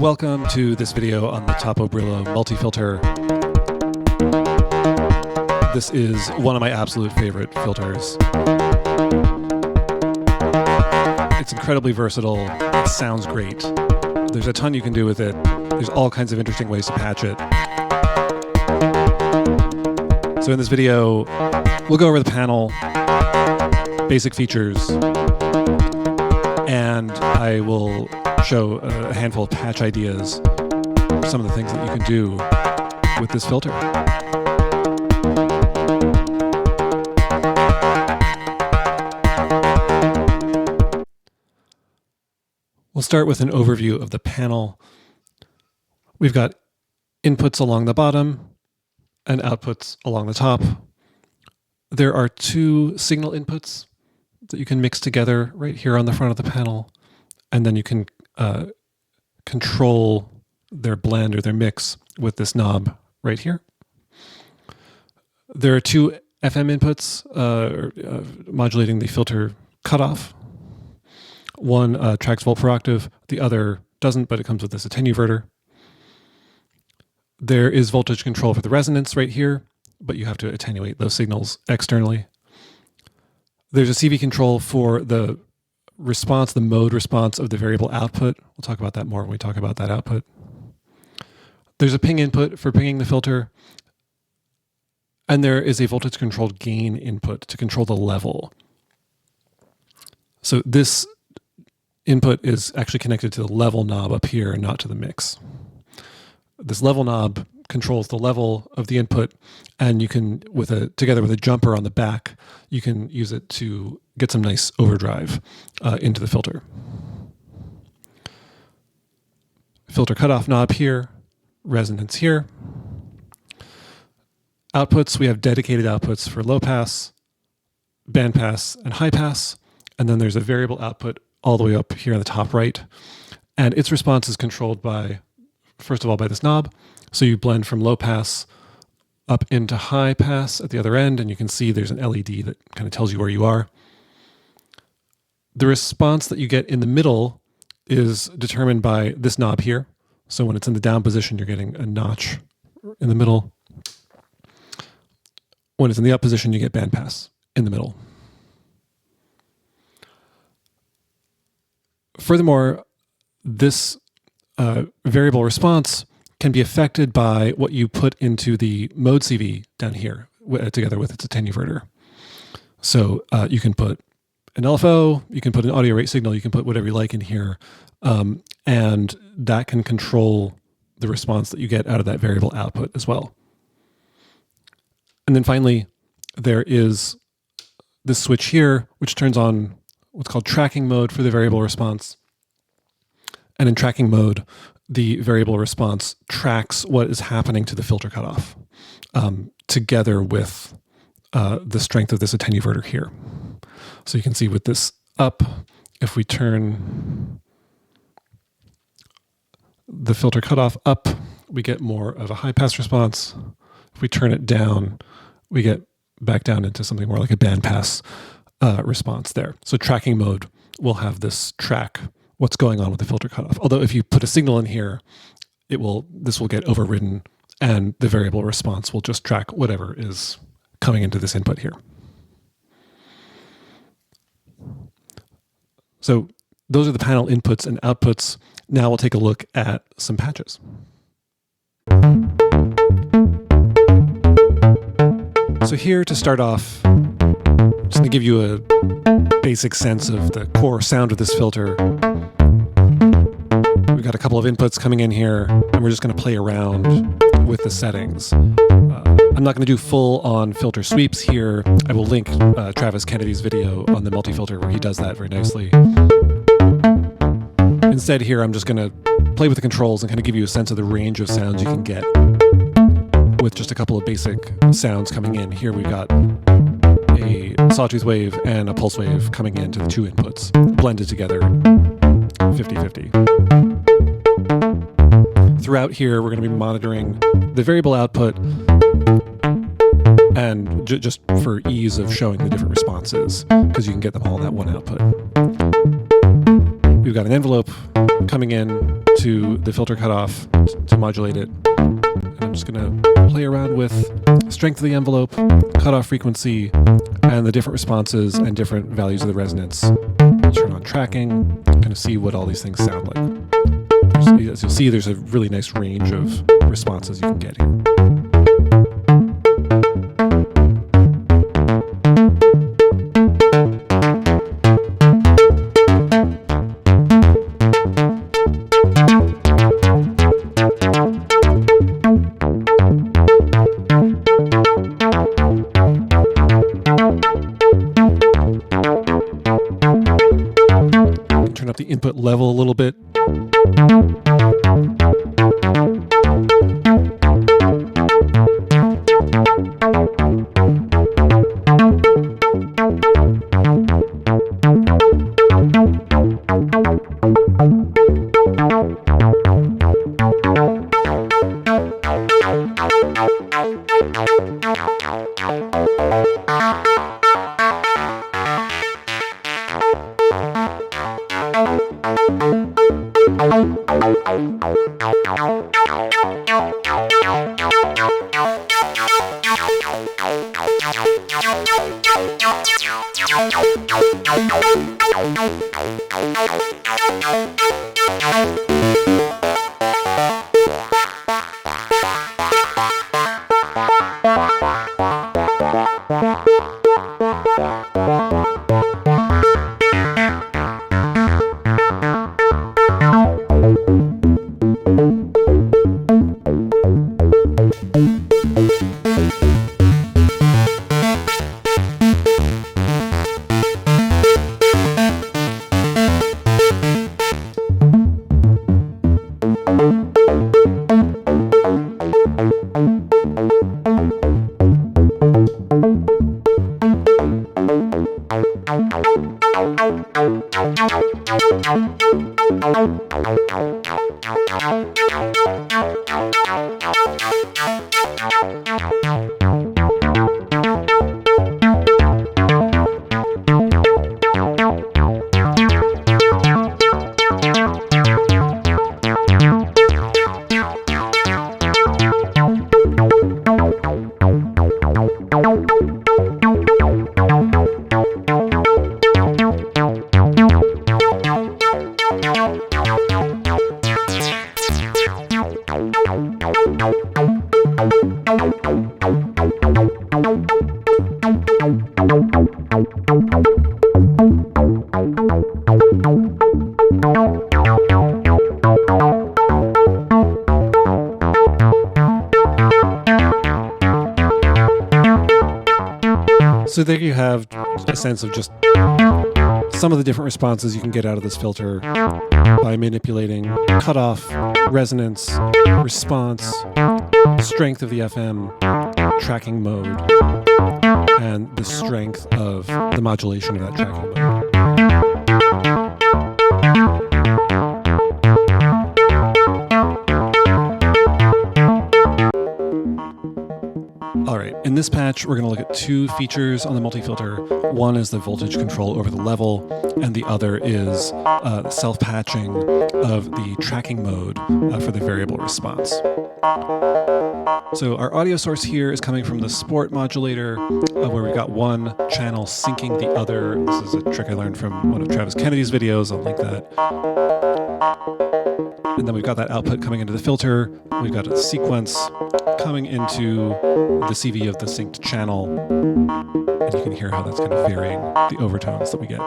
Welcome to this video on the Toppobrillo Multifilter. This is one of my absolute favorite filters. It's incredibly versatile, it sounds great. There's a ton you can do with it. There's all kinds of interesting ways to patch it. So in this video, we'll go over the panel, basic features, and I will show a handful of patch ideas for some of the things that you can do with this filter. We'll start with an overview of the panel. We've got inputs along the bottom and outputs along the top. There are two signal inputs that you can mix together right here on the front of the panel, and then you can control their blend or their mix with this knob right here. There are two FM inputs modulating the filter cutoff. One tracks volt per octave, the other doesn't, but it comes with this attenuverter. There is voltage control for the resonance right here, but you have to attenuate those signals externally. There's a CV control for the response, the mode response of the variable output. We'll talk about that more when we talk about that output. There's a ping input for pinging the filter. And there is a voltage controlled gain input to control the level. So this input is actually connected to the level knob up here and not to the mix. This level knob controls the level of the input, and you can, together with a jumper on the back, you can use it to get some nice overdrive into the filter. Filter cutoff knob here, resonance here. Outputs, we have dedicated outputs for low pass, band pass, and high pass, and then there's a variable output all the way up here on the top right, and its response is controlled by, first of all, by this knob. So you blend from low pass up into high pass at the other end, and you can see there's an LED that kind of tells you where you are. The response that you get in the middle is determined by this knob here. So when it's in the down position, you're getting a notch in the middle. When it's in the up position, you get band pass in the middle. Furthermore, this variable response can be affected by what you put into the mode CV down here together with its attenuverter. So you can put an LFO, you can put an audio rate signal, you can put whatever you like in here, and that can control the response that you get out of that variable output as well. And then finally, there is this switch here, which turns on what's called tracking mode for the variable response. And in tracking mode, the variable response tracks what is happening to the filter cutoff together with the strength of this attenuverter here. So you can see with this up, if we turn the filter cutoff up, we get more of a high pass response. If we turn it down, we get back down into something more like a band pass response there. So tracking mode will have this track what's going on with the filter cutoff. Although if you put a signal in here, this will get overridden, and the variable response will just track whatever is coming into this input here. So those are the panel inputs and outputs. Now we'll take a look at some patches. So here to start off, just to give you a basic sense of the core sound of this filter, we've got a couple of inputs coming in here, and we're just going to play around with the settings. I'm not going to do full-on filter sweeps here. I will link Travis Kennedy's video on the multi-filter where he does that very nicely. Instead here, I'm just going to play with the controls and kind of give you a sense of the range of sounds you can get with just a couple of basic sounds coming in. Here we've got a sawtooth wave and a pulse wave coming into the two inputs, blended together 50-50. Throughout here, we're going to be monitoring the variable output, and just for ease of showing the different responses, because you can get them all in that one output. We've got an envelope coming in to the filter cutoff to modulate it. And I'm just going to play around with strength of the envelope, cutoff frequency, and the different responses and different values of the resonance. I'll turn on tracking, kind of see what all these things sound like. As you'll see, there's a really nice range of responses you can get here. Turn up the input level a little bit. So there you have a sense of just some of the different responses you can get out of this filter by manipulating cutoff, resonance, response, strength of the FM, tracking mode, and the strength of the modulation of that tracking mode. All right, in this patch, we're going to look at two features on the multifilter. One is the voltage control over the level, and the other is self-patching of the tracking mode for the variable response. So our audio source here is coming from the Sport modulator, where we've got one channel syncing the other. This is a trick I learned from one of Travis Kennedy's videos. I'll link that. And then we've got that output coming into the filter. We've got a sequence coming into the CV of the synced channel. And you can hear how that's kind of varying the overtones that we get.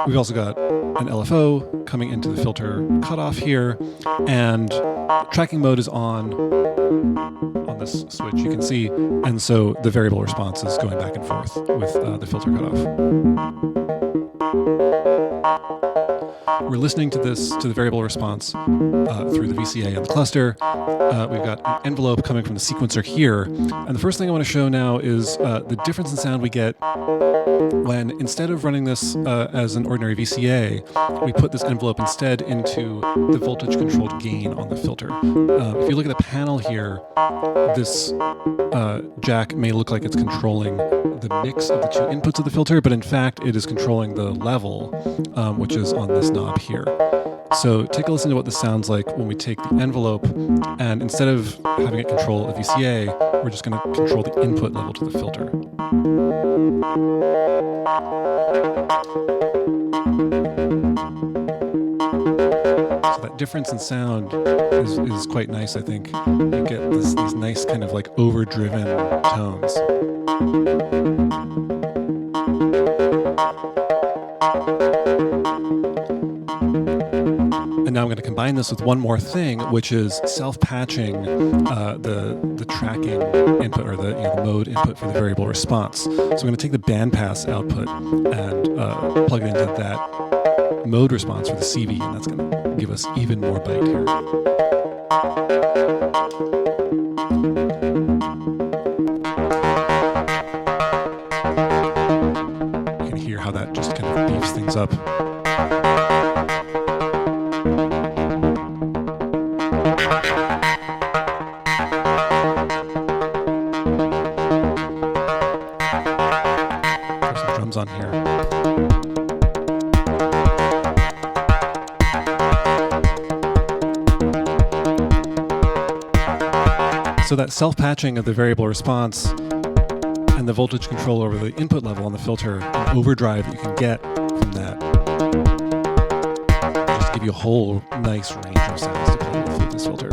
We've also got an LFO coming into the filter cutoff here, and tracking mode is on this switch, you can see, and so the variable response is going back and forth with the filter cutoff. We're listening to the variable response through the VCA and the cluster. We've got an envelope coming from the sequencer here. And the first thing I want to show now is the difference in sound we get when, instead of running this as an ordinary VCA, we put this envelope instead into the voltage-controlled gain on the filter. If you look at the panel here, this jack may look like it's controlling the mix of the two inputs of the filter, but in fact it is controlling the level, which is on this knob here. So take a listen to what this sounds like when we take the envelope, and instead of having it control a VCA, we're just going to control the input level to the filter. So that difference in sound is quite nice, I think. You get these nice kind of like overdriven tones. And now I'm going to combine this with one more thing, which is self-patching the tracking input, or the mode input for the variable response. So I'm going to take the bandpass output and plug it into that mode response for the CV, and that's going to give us even more bite here. You can hear how that just kind of beefs things up. There's some drums on here. So that self-patching of the variable response and the voltage control over the input level on the filter, and overdrive that you can get from that, just give you a whole nice range of sounds to play with this filter.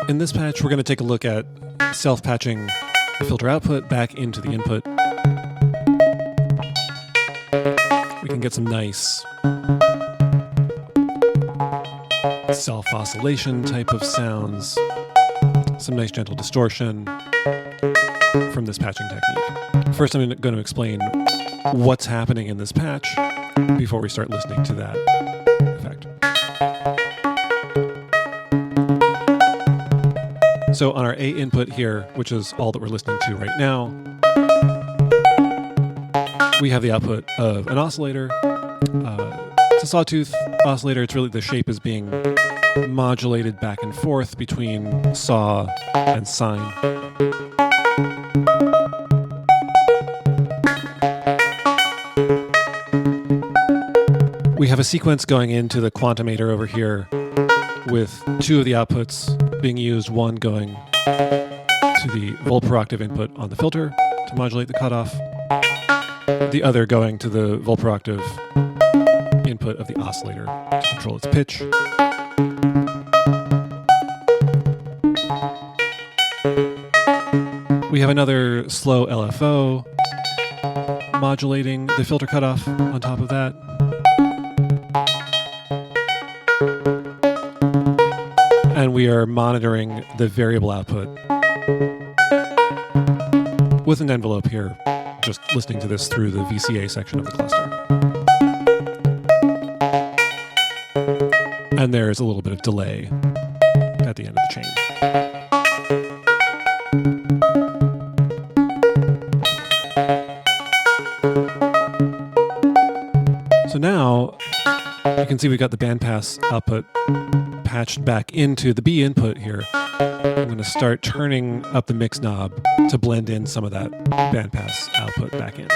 In this patch, we're going to take a look at self-patching the filter output back into the input. We can get some nice self-oscillation type of sounds, some nice gentle distortion from this patching technique. First, I'm going to explain what's happening in this patch before we start listening to that effect. So on our A input here, which is all that we're listening to right now, we have the output of an oscillator. It's a sawtooth oscillator. It's really, the shape is being modulated back and forth between saw and sine. We have a sequence going into the quantimator over here with two of the outputs being used, one going to the volt per octave input on the filter to modulate the cutoff, the other going to the volt per octave input of the oscillator to control its pitch. We have another slow LFO modulating the filter cutoff on top of that. And we are monitoring the variable output with an envelope here, just listening to this through the VCA section of the cluster. And there is a little bit of delay at the end of the chain. So now you can see we've got the bandpass output patched back into the B input here. I'm going to start turning up the mix knob to blend in some of that bandpass output back in.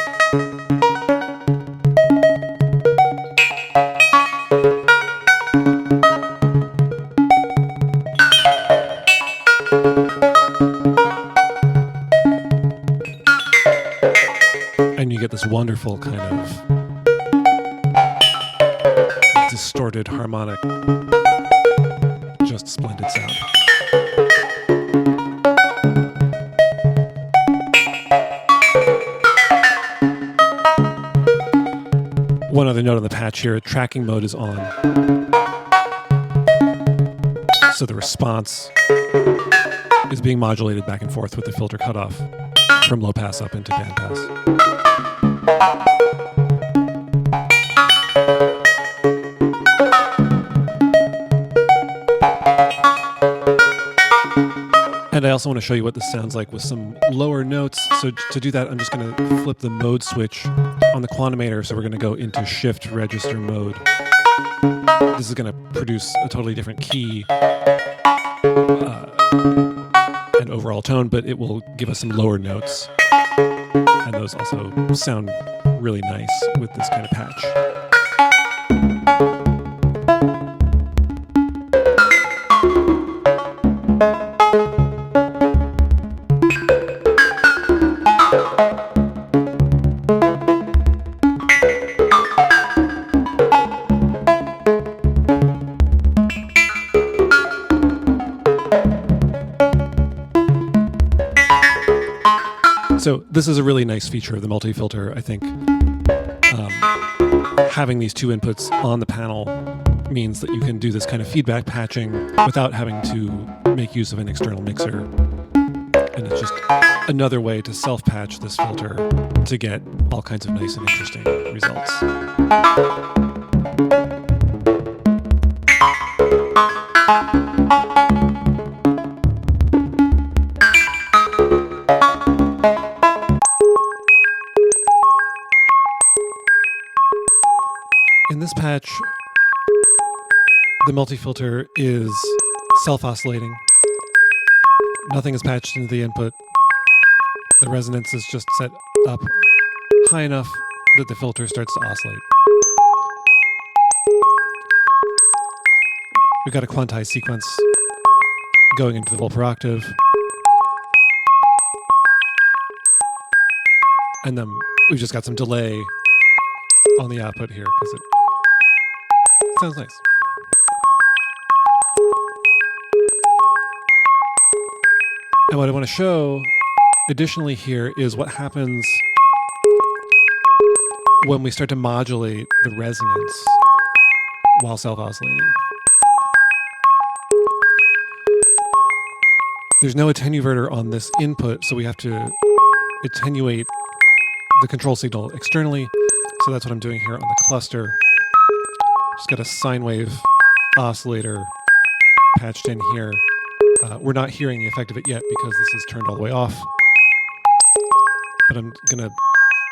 And you get this wonderful kind of distorted harmonic, just splendid sound. One other note on the patch here, tracking mode is on. So the response is being modulated back and forth with the filter cutoff from low pass up into band pass. And I also want to show you what this sounds like with some lower notes. So to do that, I'm just going to flip the mode switch on the quantimator. So we're going to go into shift register mode. This is going to produce a totally different key and overall tone, but it will give us some lower notes. And those also sound really nice with this kind of patch. So this is a really nice feature of the multi-filter, I think. Having these two inputs on the panel means that you can do this kind of feedback patching without having to make use of an external mixer. And it's just another way to self-patch this filter to get all kinds of nice and interesting results. In this patch, the multi-filter is self-oscillating. Nothing is patched into the input. The resonance is just set up high enough that the filter starts to oscillate. We've got a quantized sequence going into the full per octave. And then we've just got some delay on the output here because it sounds nice. And what I want to show additionally here is what happens when we start to modulate the resonance while self-oscillating. There's no attenuverter on this input, so we have to attenuate the control signal externally. So that's what I'm doing here on the cluster. Just got a sine wave oscillator patched in here. We're not hearing the effect of it yet because this is turned all the way off. But I'm going to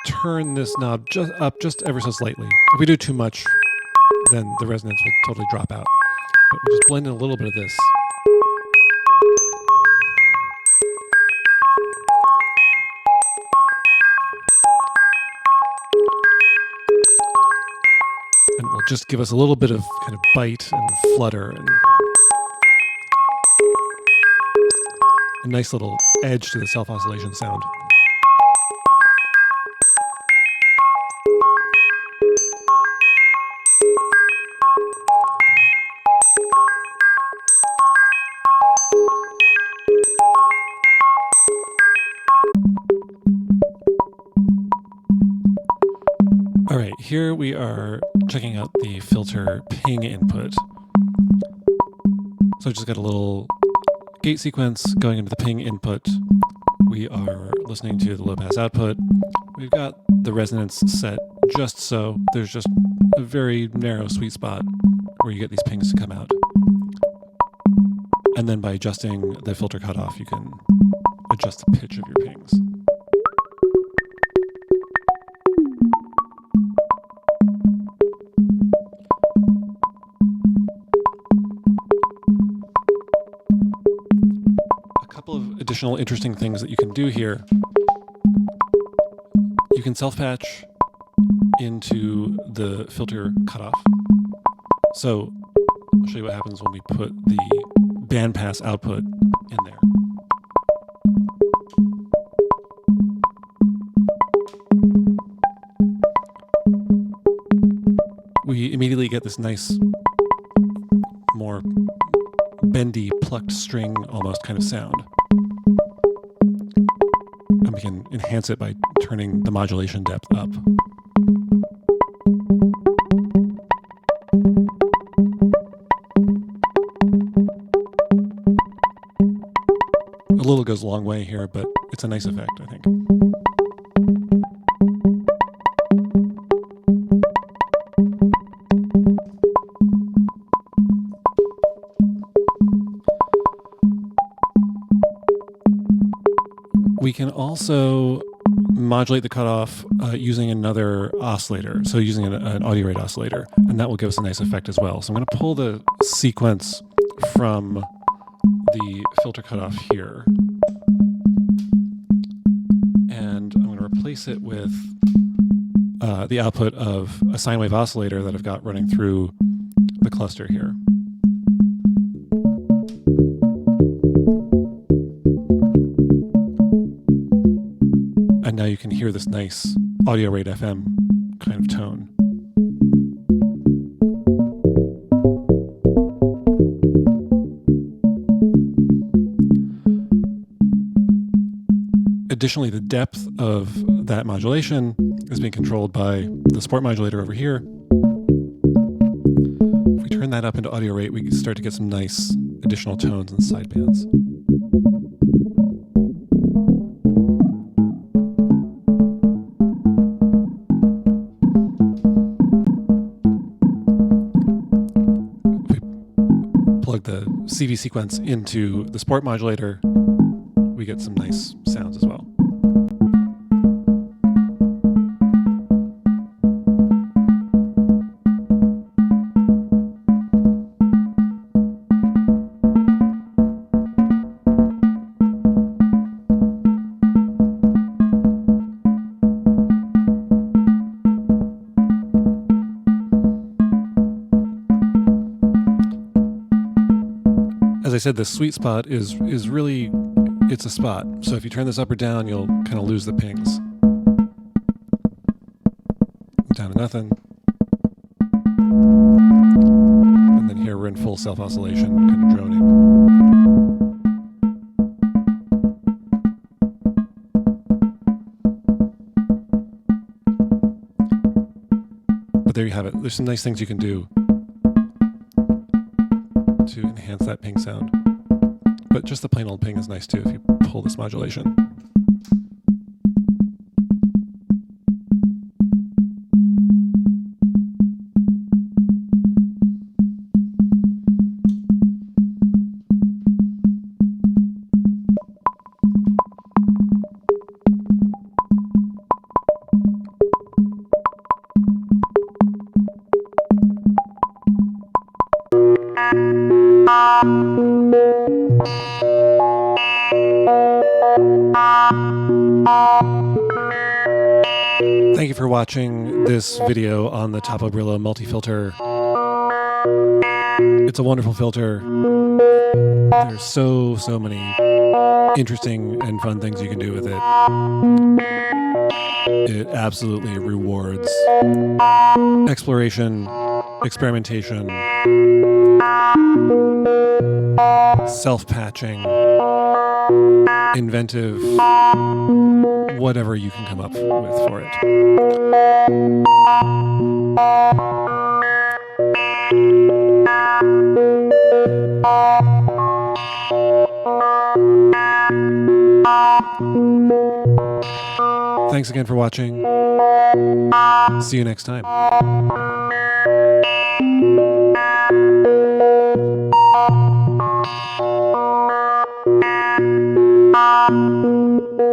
turn this knob up just ever so slightly. If we do too much, then the resonance will totally drop out. But we'll just blend in a little bit of this. And it will just give us a little bit of kind of bite and flutter and a nice little edge to the self-oscillation sound. All right, here we are checking out the filter ping input. So I just got a little gate sequence going into the ping input. We are listening to the low pass output. We've got the resonance set just so. There's just a very narrow sweet spot where you get these pings to come out. And then by adjusting the filter cutoff, you can adjust the pitch of your pings. Additional interesting things that you can do here. You can self-patch into the filter cutoff. So I'll show you what happens when we put the bandpass output in there. We immediately get this nice, more bendy, plucked string almost kind of sound. And we can enhance it by turning the modulation depth up. goes a long way here, but it's a nice effect, I think. We can also modulate the cutoff using another oscillator, so using an audio rate oscillator, and that will give us a nice effect as well. So I'm going to pull the sequence from the filter cutoff here, and I'm going to replace it with the output of a sine wave oscillator that I've got running through the cluster here. And now you can hear this nice audio rate FM kind of tone. Additionally, the depth of that modulation is being controlled by the support modulator over here. If we turn that up into audio rate, we can start to get some nice additional tones and sidebands. Plug the CV sequence into the support modulator, we get some nice sounds as well. As I said, the sweet spot is really, it's a spot. So if you turn this up or down, you'll kind of lose the pings. Down to nothing. And then here we're in full self-oscillation, kind of droning. But there you have it. There's some nice things you can do to enhance that ping sound. But just the plain old ping is nice too if you pull this modulation. Thank you for watching this video on the Toppobrillo Multifilter. It's a wonderful filter. There's so many interesting and fun things you can do with it. It absolutely rewards exploration, experimentation, self-patching, inventive, whatever you can come up with for it. Thanks again for watching. See you next time.